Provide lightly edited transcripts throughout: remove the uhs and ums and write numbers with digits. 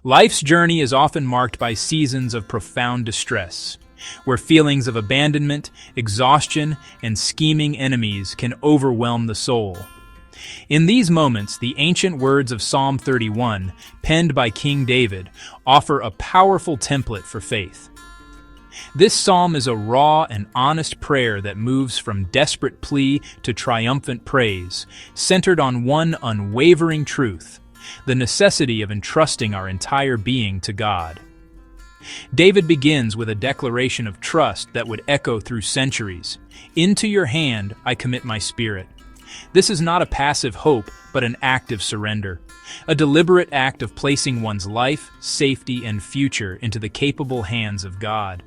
Life's journey is often marked by seasons of profound distress, where feelings of abandonment, exhaustion, and scheming enemies can overwhelm the soul. In these moments, the ancient words of Psalm 31, penned by King David, offer a powerful template for faith. This psalm is a raw and honest prayer that moves from desperate plea to triumphant praise, centered on one unwavering truth: the necessity of entrusting our entire being to God. David begins with a declaration of trust that would echo through centuries. "Into your hand I commit my spirit." This is not a passive hope, but an active surrender, a deliberate act of placing one's life, safety, and future into the capable hands of God.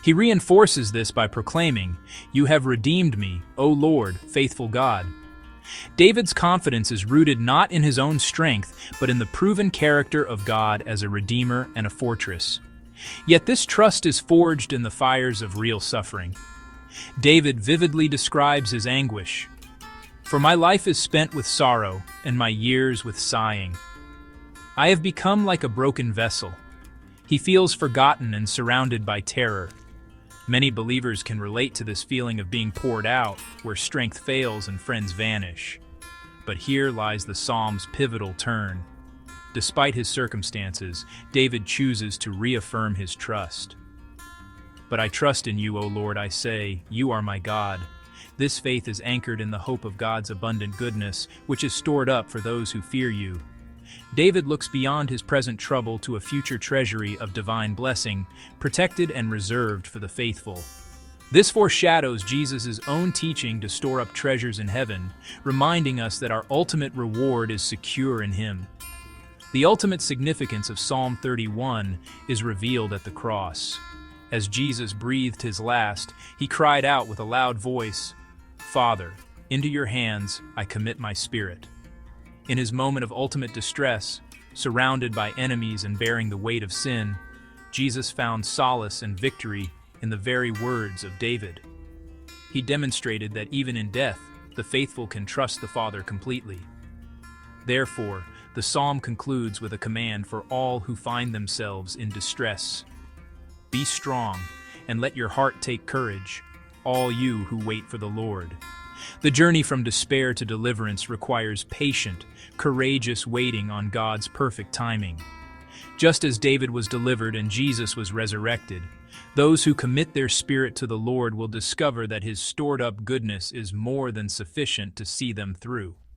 He reinforces this by proclaiming, "You have redeemed me, O Lord, faithful God." David's confidence is rooted not in his own strength, but in the proven character of God as a redeemer and a fortress. Yet this trust is forged in the fires of real suffering. David vividly describes his anguish. "For my life is spent with sorrow, and my years with sighing. I have become like a broken vessel." He feels forgotten and surrounded by terror. Many believers can relate to this feeling of being poured out, where strength fails and friends vanish. But here lies the psalm's pivotal turn. Despite his circumstances, David chooses to reaffirm his trust. "But I trust in you, O Lord, I say, you are my God." This faith is anchored in the hope of God's abundant goodness, which is stored up for those who fear you. David looks beyond his present trouble to a future treasury of divine blessing, protected and reserved for the faithful. This foreshadows Jesus' own teaching to store up treasures in heaven, reminding us that our ultimate reward is secure in Him. The ultimate significance of Psalm 31 is revealed at the cross. As Jesus breathed his last, he cried out with a loud voice, "Father, into your hands I commit my spirit." In his moment of ultimate distress, surrounded by enemies and bearing the weight of sin, Jesus found solace and victory in the very words of David. He demonstrated that even in death, the faithful can trust the Father completely. Therefore, the psalm concludes with a command for all who find themselves in distress. "Be strong, and let your heart take courage, all you who wait for the Lord." The journey from despair to deliverance requires patient, courageous waiting on God's perfect timing. Just as David was delivered and Jesus was resurrected, those who commit their spirit to the Lord will discover that His stored-up goodness is more than sufficient to see them through.